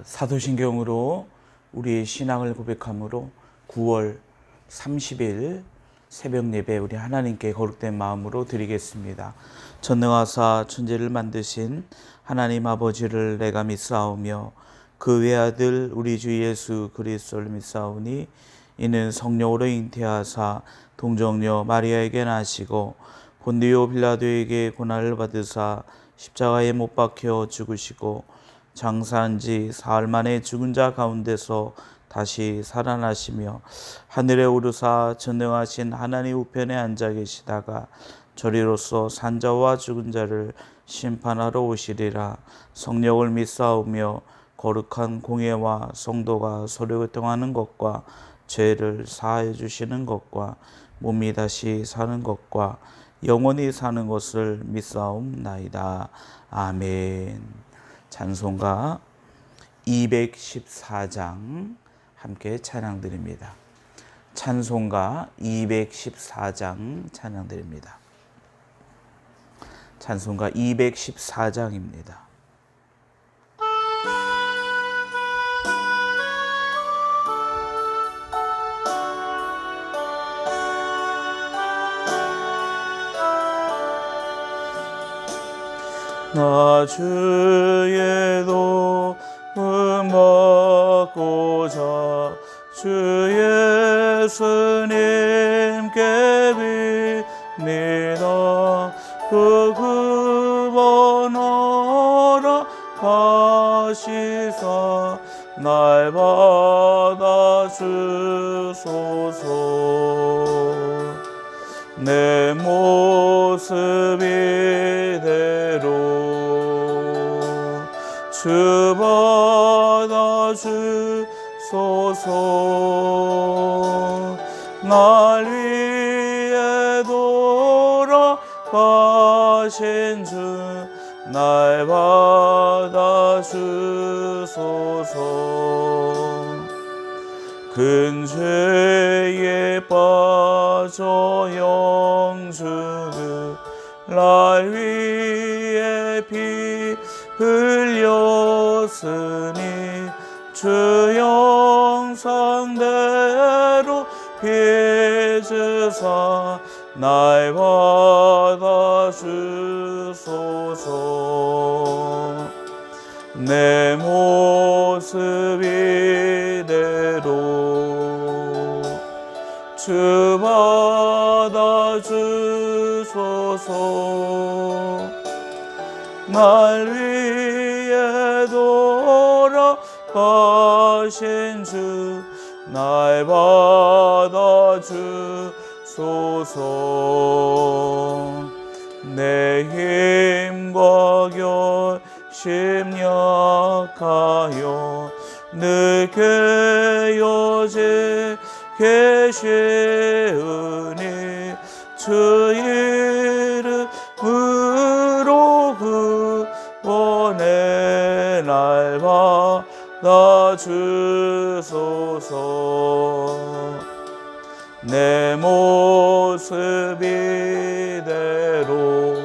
사도신경으로 우리의 신앙을 고백함으로 9월 30일 새벽 예배 우리 하나님께 거룩된 마음으로 드리겠습니다. 전능하사 천지를 만드신 하나님 아버지를 내가 믿사오며 그 외아들 우리 주 예수 그리스도를 믿사오니 이는 성령으로 잉태하사 동정녀 마리아에게 나시고 본디오 빌라도에게 고난을 받으사 십자가에 못 박혀 죽으시고 장사한 지 사흘 만에 죽은 자 가운데서 다시 살아나시며 하늘에 오르사 전능하신 하나님 우편에 앉아 계시다가 저리로서 산자와 죽은 자를 심판하러 오시리라. 성령을 믿사오며 거룩한 공예와 성도가 서로 교통하는 것과 죄를 사하여 주시는 것과 몸이 다시 사는 것과 영원히 사는 것을 믿사옵나이다. 아멘. 찬송가 214장 함께 찬양드립니다. 찬송가 214장 찬양드립니다. 찬송가 214장입니다. 나 주의 도움 받고자 주 예수님께 빕니다. 그 구원하라 하시사 날 받아 주소서. 내 모습 이대로 주 받아 주소서. 날 위해 돌아가신 주 날 받아 주소서. 큰 죄에 빠져 영주 날 위해 피 흘렸으니 주 형상대로 빚으사 날 받아 주소서. 내 모습 이대로 주 받아 주소서. 날 위해 돌아가신 주 날 받아 주소서. 내 힘과 결심 약하여 늘 깨어져 계시으니 주 이름으로 구원의 날 받아 주소서. 내 모습 이대로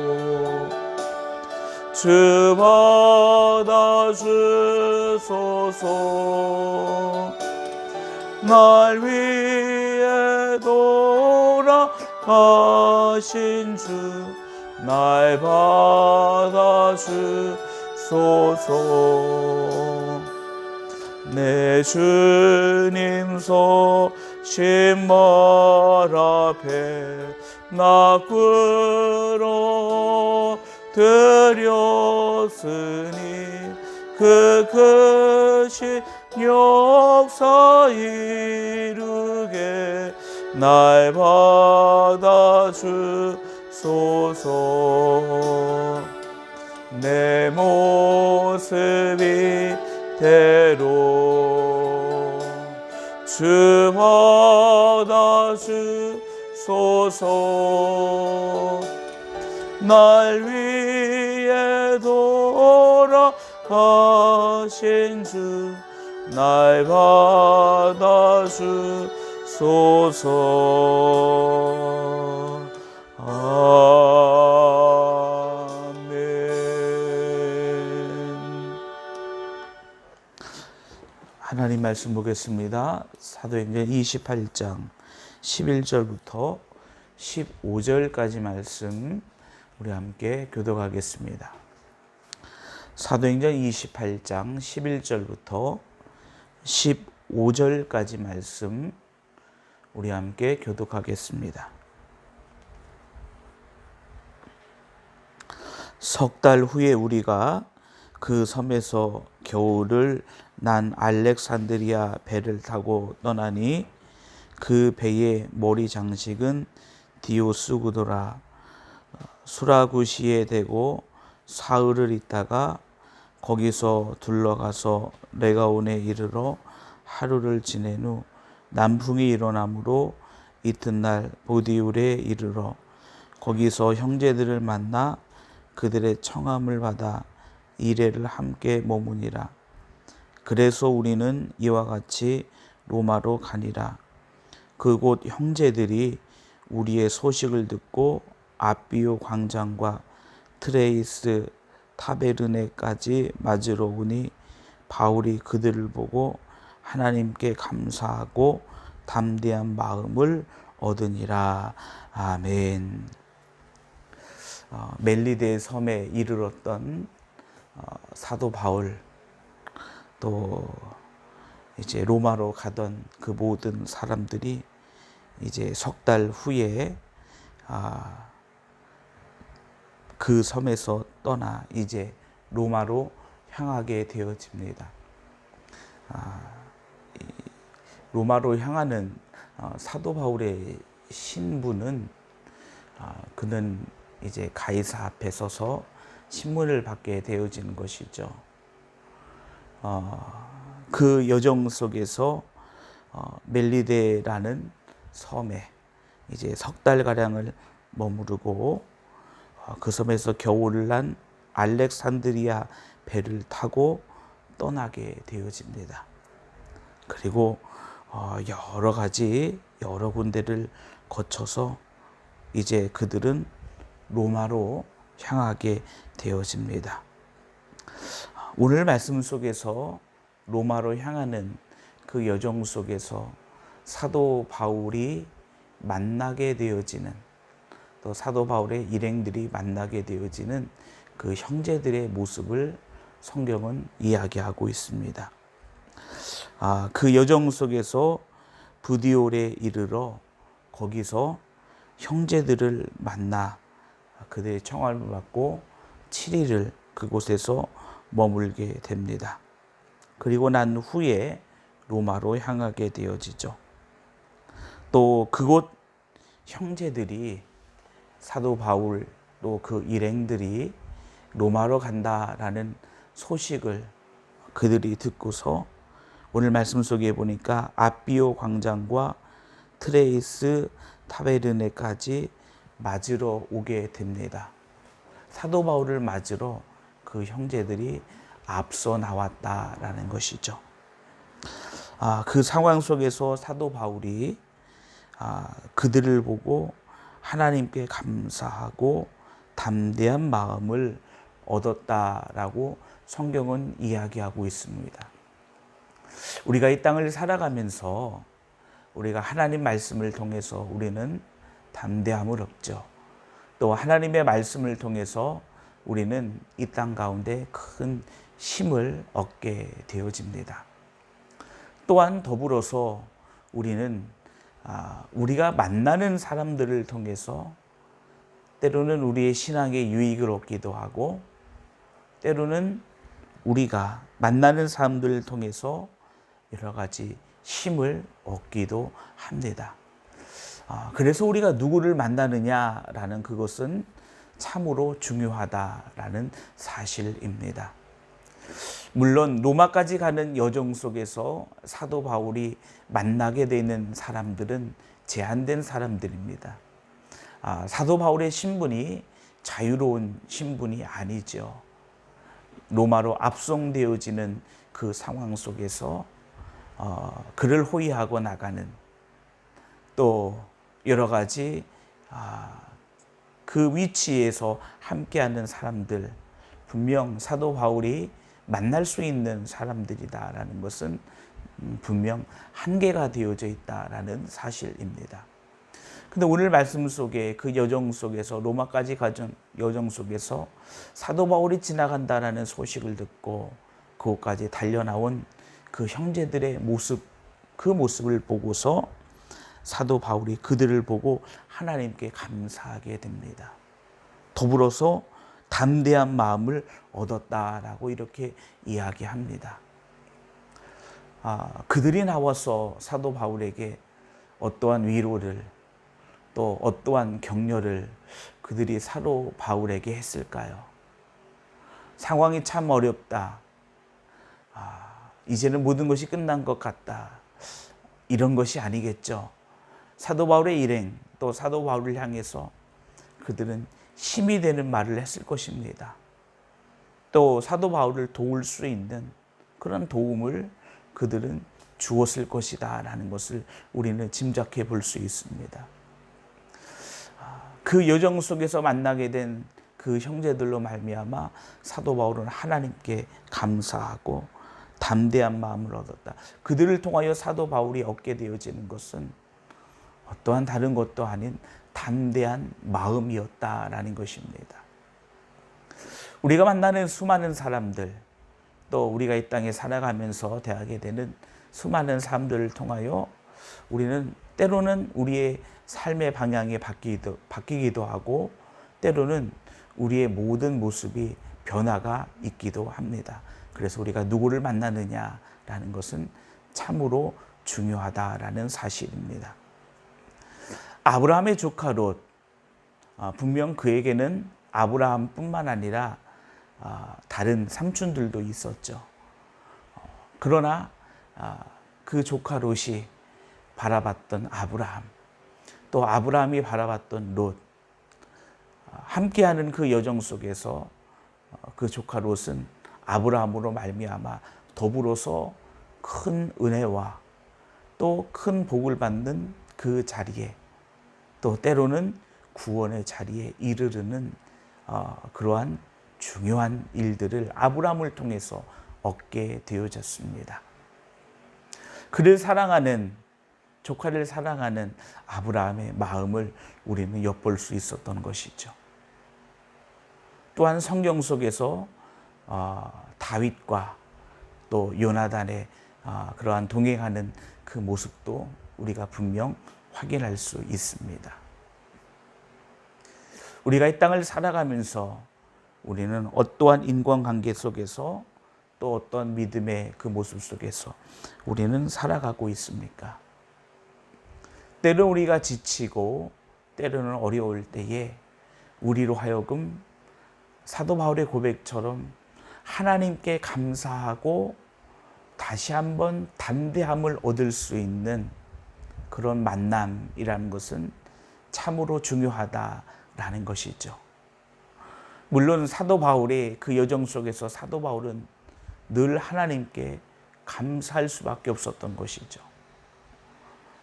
주 받아 주소서. 날 위해 돌아가신 주 날 받아 주소서. 내 주님 서신 말 앞에 나 끌어들였으니 그 크신 역사 이루게 날 받아 주소서. 내 모습 이대로 주 받아 주소서. 날 위해 돌아가신 주 날 받아 주소서. 아멘. 하나님 말씀 보겠습니다. 사도행전 28장 11절부터 15절까지 말씀 우리 함께 교독하겠습니다. 사도행전 28장 11절부터 15절까지 말씀 우리 함께 교독하겠습니다. 석 달 후에 우리가 그 섬에서 겨울을 난 알렉산드리아 배를 타고 떠나니 그 배의 머리 장식은 디오스구도라. 수라구시에 대고 사흘을 있다가 거기서 둘러가서 레가온에 이르러 하루를 지낸 후 남풍이 일어나므로 이튿날 보디울에 이르러 거기서 형제들을 만나 그들의 청함을 받아 이레를 함께 머무니라. 그래서 우리는 이와 같이 로마로 가니라. 그곳 형제들이 우리의 소식을 듣고 아비오 광장과 트레이스 타베르네까지 맞으러 오니 바울이 그들을 보고 하나님께 감사하고 담대한 마음을 얻으니라. 아멘. 멜리데 섬에 이르렀던 사도 바울, 또 이제 로마로 가던 그 모든 사람들이 이제 석 달 후에 그 섬에서 떠나 이제 로마로 향하게 되어집니다. 로마로 향하는 사도 바울의 신분은 그는 이제 가이사 앞에 서서 신문을 받게 되어지는 것이죠. 그 여정 속에서 멜리데라는 섬에 이제 석 달 가량을 머무르고 그 섬에서 겨울을 난 알렉산드리아 배를 타고 떠나게 되어집니다. 그리고 여러 군데를 거쳐서 이제 그들은 로마로 향하게 되어집니다. 오늘 말씀 속에서 로마로 향하는 그 여정 속에서 사도 바울이 만나게 되어지는, 또 사도 바울의 일행들이 만나게 되어지는 그 형제들의 모습을 성경은 이야기하고 있습니다. 그 여정 속에서 부디올에 이르러 거기서 형제들을 만나 그들의 청함을 받고 7일을 그곳에서 머물게 됩니다. 그리고 난 후에 로마로 향하게 되어지죠. 또 그곳 형제들이 사도 바울 또 그 일행들이 로마로 간다라는 소식을 그들이 듣고서 오늘 말씀 속에 보니까 아비오 광장과 트레이스 타베르네까지 맞으러 오게 됩니다. 사도 바울을 맞으러 그 형제들이 앞서 나왔다라는 것이죠. 그 상황 속에서 사도 바울이 그들을 보고 하나님께 감사하고 담대한 마음을 얻었다라고 성경은 이야기하고 있습니다. 우리가 이 땅을 살아가면서 우리가 하나님 말씀을 통해서 우리는 담대함을 얻죠. 또 하나님의 말씀을 통해서 우리는 이 땅 가운데 큰 힘을 얻게 되어집니다. 또한 더불어서 우리는 우리가 만나는 사람들을 통해서 때로는 우리의 신앙에 유익을 얻기도 하고, 때로는 우리가 만나는 사람들을 통해서 여러 가지 힘을 얻기도 합니다. 그래서 우리가 누구를 만나느냐라는 그것은 참으로 중요하다라는 사실입니다. 물론 로마까지 가는 여정 속에서 사도 바울이 만나게 되는 사람들은 제한된 사람들입니다. 사도 바울의 신분이 자유로운 신분이 아니죠. 로마로 압송되어지는 그 상황 속에서 그를 호위하고 나가는, 또 여러 가지 그 위치에서 함께하는 사람들, 분명 사도 바울이 만날 수 있는 사람들이다라는 것은 분명 한계가 되어져 있다라는 사실입니다. 근데 오늘 말씀 속에 그 여정 속에서 로마까지 가던 여정 속에서 사도 바울이 지나간다라는 소식을 듣고 그곳까지 달려나온 그 형제들의 모습, 그 모습을 보고서 사도 바울이 그들을 보고 하나님께 감사하게 됩니다. 더불어서 담대한 마음을 얻었다라고 이렇게 이야기합니다. 그들이 나와서 사도 바울에게 어떠한 위로를 또 어떠한 격려를 그들이 사도 바울에게 했을까요? 상황이 참 어렵다. 이제는 모든 것이 끝난 것 같다. 이런 것이 아니겠죠. 사도 바울의 일행 또 사도 바울을 향해서 그들은 힘이 되는 말을 했을 것입니다. 또 사도 바울을 도울 수 있는 그런 도움을 그들은 주었을 것이다 라는 것을 우리는 짐작해 볼 수 있습니다. 그 여정 속에서 만나게 된 그 형제들로 말미암아 사도 바울은 하나님께 감사하고 담대한 마음을 얻었다. 그들을 통하여 사도 바울이 얻게 되어지는 것은 어떠한 다른 것도 아닌 담대한 마음이었다라는 것입니다. 우리가 만나는 수많은 사람들, 또 우리가 이 땅에 살아가면서 대하게 되는 수많은 사람들을 통하여 우리는 때로는 우리의 삶의 방향이 바뀌기도 하고 때로는 우리의 모든 모습이 변화가 있기도 합니다. 그래서 우리가 누구를 만나느냐라는 것은 참으로 중요하다라는 사실입니다. 아브라함의 조카 롯, 분명 그에게는 아브라함뿐만 아니라 다른 삼촌들도 있었죠. 그러나 그 조카 롯이 바라봤던 아브라함, 또 아브라함이 바라봤던 롯, 함께하는 그 여정 속에서 그 조카 롯은 아브라함으로 말미암아 더불어서 큰 은혜와 또 큰 복을 받는 그 자리에, 또 때로는 구원의 자리에 이르르는 그러한 중요한 일들을 아브라함을 통해서 얻게 되어졌습니다. 그를 사랑하는, 조카를 사랑하는 아브라함의 마음을 우리는 엿볼 수 있었던 것이죠. 또한 성경 속에서 다윗과 또 요나단의 그러한 동행하는 그 모습도 우리가 분명 확인할 수 있습니다. 우리가 이 땅을 살아가면서 우리는 어떠한 인간관계 속에서 또 어떤 믿음의 그 모습 속에서 우리는 살아가고 있습니까? 때로 우리가 지치고 때로는 어려울 때에 우리로 하여금 사도 바울의 고백처럼 하나님께 감사하고 다시 한번 담대함을 얻을 수 있는 그런 만남이라는 것은 참으로 중요하다라는 것이죠. 물론 사도 바울의 그 여정 속에서 사도 바울은 늘 하나님께 감사할 수밖에 없었던 것이죠.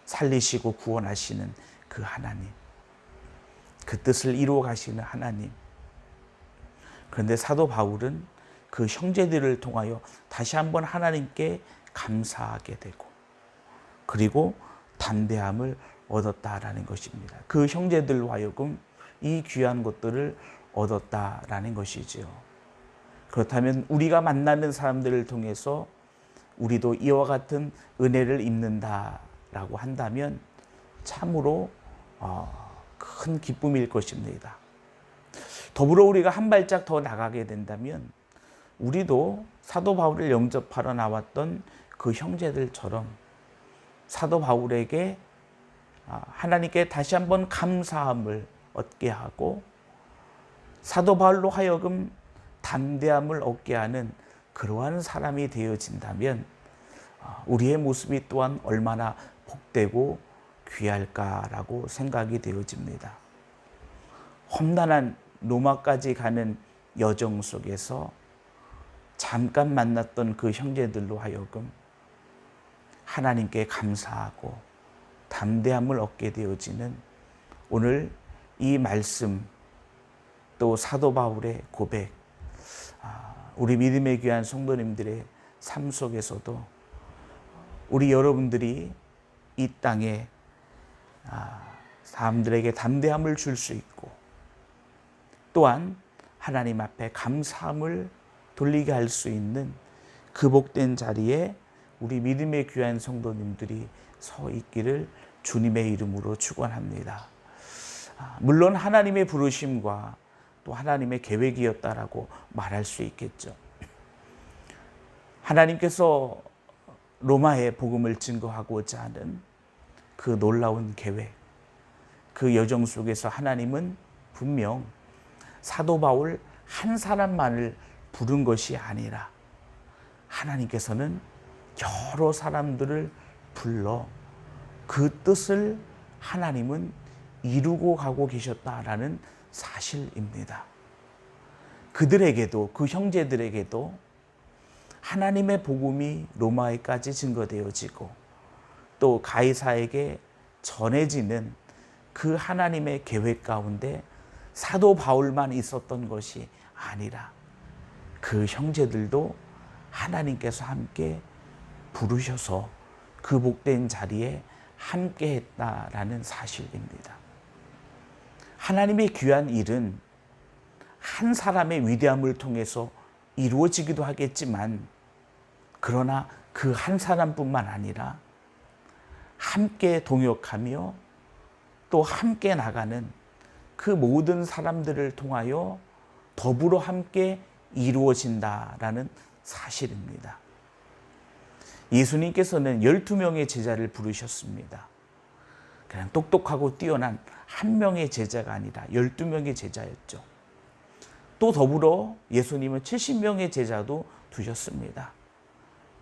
살리시고 구원하시는 그 하나님, 그 뜻을 이루어 가시는 하나님. 그런데 사도 바울은 그 형제들을 통하여 다시 한번 하나님께 감사하게 되고 그리고 담대함을 얻었다라는 것입니다. 그 형제들로 하여금 이 귀한 것들을 얻었다라는 것이지요. 그렇다면 우리가 만나는 사람들을 통해서 우리도 이와 같은 은혜를 입는다라고 한다면 참으로 큰 기쁨일 것입니다. 더불어 우리가 한 발짝 더 나가게 된다면 우리도 사도 바울을 영접하러 나왔던 그 형제들처럼 사도 바울에게 하나님께 다시 한번 감사함을 얻게 하고 사도 바울로 하여금 담대함을 얻게 하는 그러한 사람이 되어진다면 우리의 모습이 또한 얼마나 복되고 귀할까라고 생각이 되어집니다. 험난한 로마까지 가는 여정 속에서 잠깐 만났던 그 형제들로 하여금 하나님께 감사하고 담대함을 얻게 되어지는 오늘 이 말씀, 또 사도 바울의 고백, 우리 믿음의 귀한 성도님들의 삶 속에서도 우리 여러분들이 이 땅에 사람들에게 담대함을 줄 수 있고 또한 하나님 앞에 감사함을 돌리게 할 수 있는 그 복된 자리에 우리 믿음의 귀한 성도님들이 서 있기를 주님의 이름으로 축원합니다. 물론 하나님의 부르심과 또 하나님의 계획이었다라고 말할 수 있겠죠. 하나님께서 로마에 복음을 증거하고자 하는 그 놀라운 계획, 그 여정 속에서 하나님은 분명 사도 바울 한 사람만을 부른 것이 아니라 하나님께서는 여러 사람들을 불러 그 뜻을 하나님은 이루고 가고 계셨다라는 사실입니다. 그들에게도, 그 형제들에게도 하나님의 복음이 로마에까지 증거되어지고 또 가이사에게 전해지는 그 하나님의 계획 가운데 사도 바울만 있었던 것이 아니라 그 형제들도 하나님께서 함께 부르셔서 그 복된 자리에 함께 했다라는 사실입니다. 하나님의 귀한 일은 한 사람의 위대함을 통해서 이루어지기도 하겠지만 그러나 그 한 사람뿐만 아니라 함께 동역하며 또 함께 나가는 그 모든 사람들을 통하여 더불어 함께 이루어진다라는 사실입니다. 예수님께서는 12명의 제자를 부르셨습니다. 그냥 똑똑하고 뛰어난 한 명의 제자가 아니라 12명의 제자였죠. 또 더불어 예수님은 70명의 제자도 두셨습니다.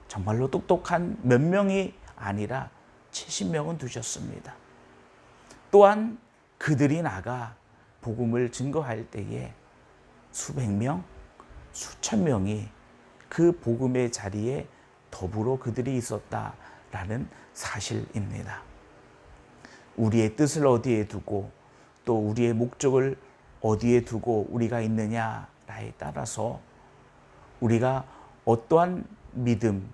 정말로 똑똑한 몇 명이 아니라 70명은 두셨습니다. 또한 그들이 나가 복음을 증거할 때에 수백 명, 수천 명이 그 복음의 자리에 더불어 그들이 있었다라는 사실입니다. 우리의 뜻을 어디에 두고 또 우리의 목적을 어디에 두고 우리가 있느냐에 따라서 우리가 어떠한 믿음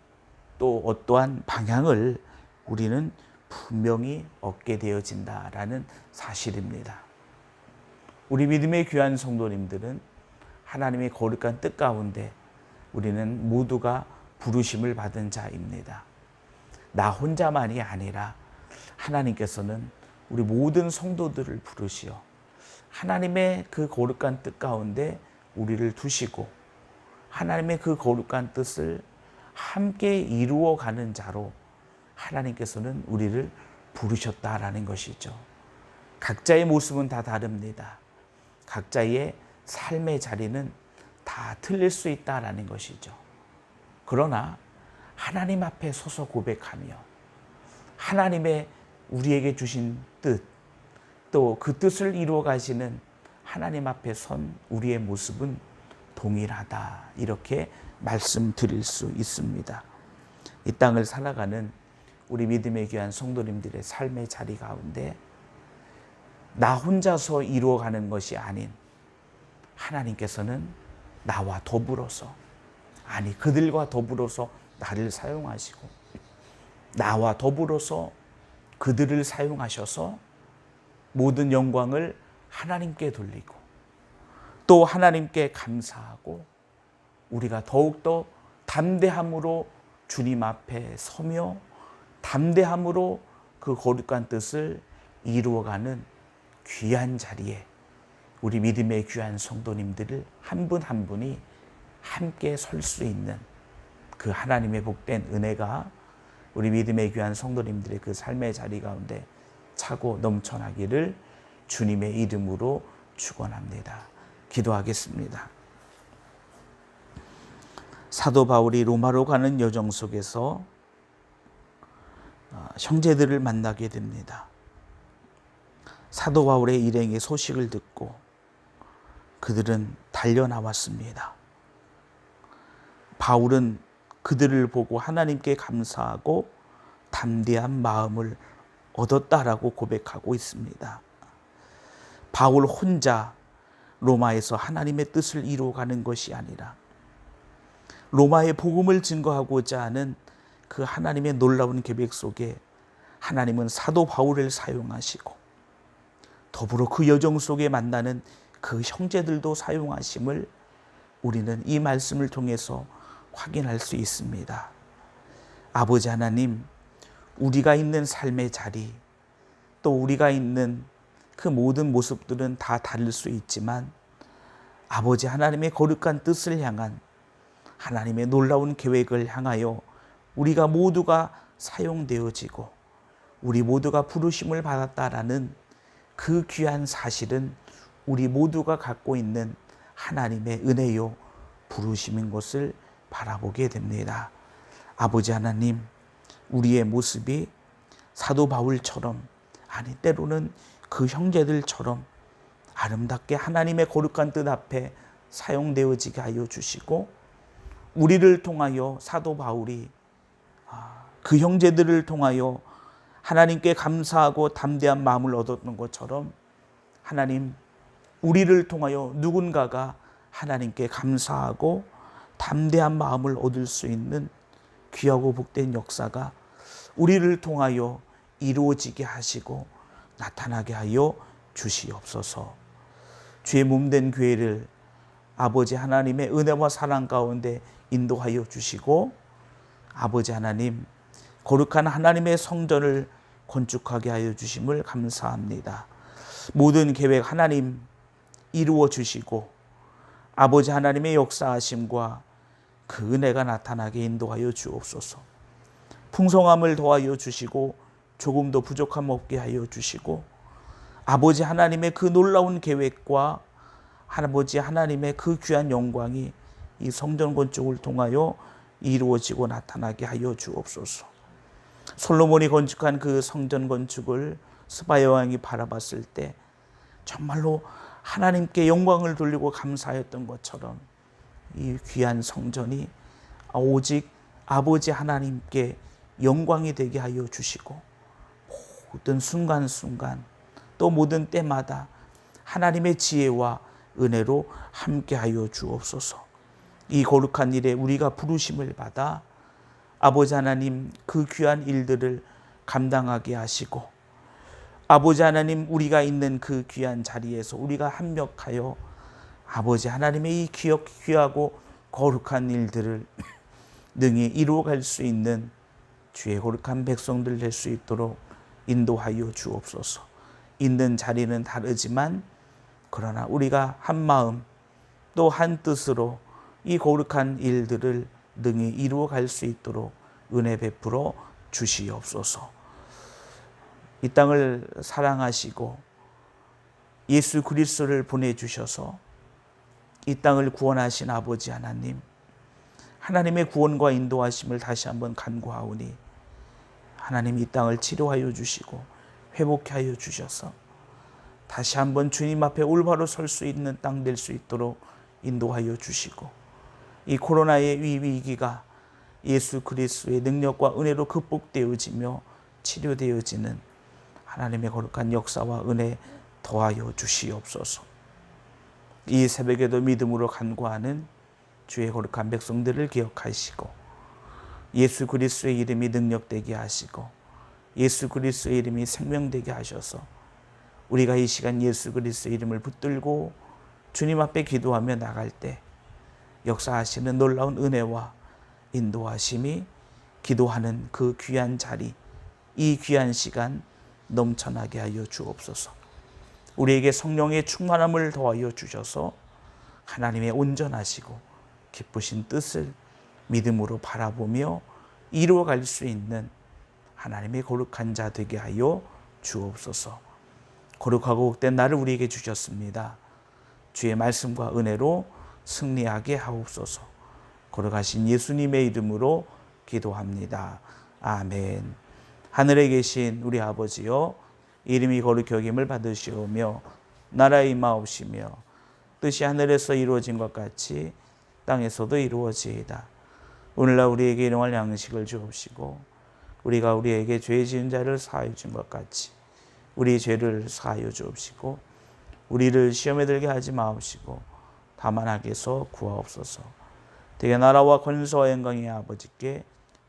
또 어떠한 방향을 우리는 분명히 얻게 되어진다라는 사실입니다. 우리 믿음의 귀한 성도님들은 하나님의 거룩한 뜻 가운데 우리는 모두가 부르심을 받은 자입니다. 나 혼자만이 아니라 하나님께서는 우리 모든 성도들을 부르시어 하나님의 그 거룩한 뜻 가운데 우리를 두시고 하나님의 그 거룩한 뜻을 함께 이루어가는 자로 하나님께서는 우리를 부르셨다라는 것이죠. 각자의 모습은 다 다릅니다. 각자의 삶의 자리는 다 틀릴 수 있다라는 것이죠. 그러나 하나님 앞에 서서 고백하며 하나님의 우리에게 주신 뜻, 또 그 뜻을 이루어 가시는 하나님 앞에 선 우리의 모습은 동일하다. 이렇게 말씀드릴 수 있습니다. 이 땅을 살아가는 우리 믿음의 귀한 성도님들의 삶의 자리 가운데 나 혼자서 이루어가는 것이 아닌 하나님께서는 나와 더불어서, 아니 그들과 더불어서 나를 사용하시고 나와 더불어서 그들을 사용하셔서 모든 영광을 하나님께 돌리고 또 하나님께 감사하고 우리가 더욱더 담대함으로 주님 앞에 서며 담대함으로 그 거룩한 뜻을 이루어가는 귀한 자리에 우리 믿음의 귀한 성도님들을 한 분 한 분이 함께 설 수 있는 그 하나님의 복된 은혜가 우리 믿음의 귀한 성도님들의 그 삶의 자리 가운데 차고 넘쳐나기를 주님의 이름으로 축원합니다. 기도하겠습니다. 사도 바울이 로마로 가는 여정 속에서 형제들을 만나게 됩니다. 사도 바울의 일행의 소식을 듣고 그들은 달려나왔습니다. 바울은 그들을 보고 하나님께 감사하고 담대한 마음을 얻었다라고 고백하고 있습니다. 바울 혼자 로마에서 하나님의 뜻을 이루어가는 것이 아니라 로마의 복음을 증거하고자 하는 그 하나님의 놀라운 계획 속에 하나님은 사도 바울을 사용하시고 더불어 그 여정 속에 만나는 그 형제들도 사용하심을 우리는 이 말씀을 통해서 확인할 수 있습니다. 아버지 하나님, 우리가 있는 삶의 자리, 또 우리가 있는 그 모든 모습들은 다 다를 수 있지만 아버지 하나님의 거룩한 뜻을 향한 하나님의 놀라운 계획을 향하여 우리가 모두가 사용되어지고 우리 모두가 부르심을 받았다라는 그 귀한 사실은 우리 모두가 갖고 있는 하나님의 은혜요 부르심인 것을 바라보게 됩니다. 아버지 하나님, 우리의 모습이 사도 바울처럼, 아니 때로는 그 형제들처럼 아름답게 하나님의 거룩한 뜻 앞에 사용되어지게 하여 주시고, 우리를 통하여 사도 바울이 그 형제들을 통하여 하나님께 감사하고 담대한 마음을 얻었던 것처럼 하나님, 우리를 통하여 누군가가 하나님께 감사하고 담대한 마음을 얻을 수 있는 귀하고 복된 역사가 우리를 통하여 이루어지게 하시고 나타나게 하여 주시옵소서. 주의 몸된 교회를 아버지 하나님의 은혜와 사랑 가운데 인도하여 주시고, 아버지 하나님, 거룩한 하나님의 성전을 건축하게 하여 주심을 감사합니다. 모든 계획 하나님 이루어 주시고 아버지 하나님의 역사하심과 그 은혜가 나타나게 인도하여 주옵소서. 풍성함을 더하여 주시고 조금도 부족함 없게 하여 주시고, 아버지 하나님의 그 놀라운 계획과 아버지 하나님의 그 귀한 영광이 이 성전 건축을 통하여 이루어지고 나타나게 하여 주옵소서. 솔로몬이 건축한 그 성전 건축을 스바야 왕이 바라봤을 때 정말로 하나님께 영광을 돌리고 감사했던 것처럼 이 귀한 성전이 오직 아버지 하나님께 영광이 되게 하여 주시고, 모든 순간순간 또 모든 때마다 하나님의 지혜와 은혜로 함께하여 주옵소서. 이 거룩한 일에 우리가 부르심을 받아 아버지 하나님 그 귀한 일들을 감당하게 하시고, 아버지 하나님 우리가 있는 그 귀한 자리에서 우리가 합력하여 아버지 하나님의 이 귀하고 거룩한 일들을 능히 이루어갈 수 있는 주의 거룩한 백성들 될 수 있도록 인도하여 주옵소서. 있는 자리는 다르지만 그러나 우리가 한 마음 또 한 뜻으로 이 거룩한 일들을 능히 이루어갈 수 있도록 은혜 베풀어 주시옵소서. 이 땅을 사랑하시고 예수 그리스도를 보내주셔서 이 땅을 구원하신 아버지 하나님, 하나님의 구원과 인도하심을 다시 한번 간구하오니 하나님 이 땅을 치료하여 주시고 회복해 하여 주셔서 다시 한번 주님 앞에 올바로 설 수 있는 땅 될 수 있도록 인도하여 주시고, 이 코로나의 위기가 예수 그리스도의 능력과 은혜로 극복되어지며 치료되어지는 하나님의 거룩한 역사와 은혜 더하여 주시옵소서. 이 새벽에도 믿음으로 간구하는 주의 거룩한 백성들을 기억하시고 예수 그리스도의 이름이 능력되게 하시고 예수 그리스도의 이름이 생명되게 하셔서 우리가 이 시간 예수 그리스도의 이름을 붙들고 주님 앞에 기도하며 나갈 때 역사하시는 놀라운 은혜와 인도하심이 기도하는 그 귀한 자리, 이 귀한 시간 넘쳐나게 하여 주옵소서. 우리에게 성령의 충만함을 더하여 주셔서 하나님의 온전하시고 기쁘신 뜻을 믿음으로 바라보며 이루어갈 수 있는 하나님의 거룩한 자 되게 하여 주옵소서. 거룩하고 복된 날을 우리에게 주셨습니다. 주의 말씀과 은혜로 승리하게 하옵소서. 거룩하신 예수님의 이름으로 기도합니다. 아멘. 하늘에 계신 우리 아버지여, 이름이 거룩히 여김을 받으시오며 나라의 임하옵시며 뜻이 하늘에서 이루어진 것 같이 땅에서도 이루어지이다. 오늘날 우리에게 일용할 양식을 주옵시고 우리가 우리에게 죄 지은 자를 사하여 준 것 같이 우리 죄를 사하여 주옵시고 우리를 시험에 들게 하지 마옵시고 다만 악에서 구하옵소서. 되게 나라와 권세와 영광이 아버지께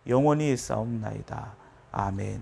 영원히 싸움나이다. 아멘.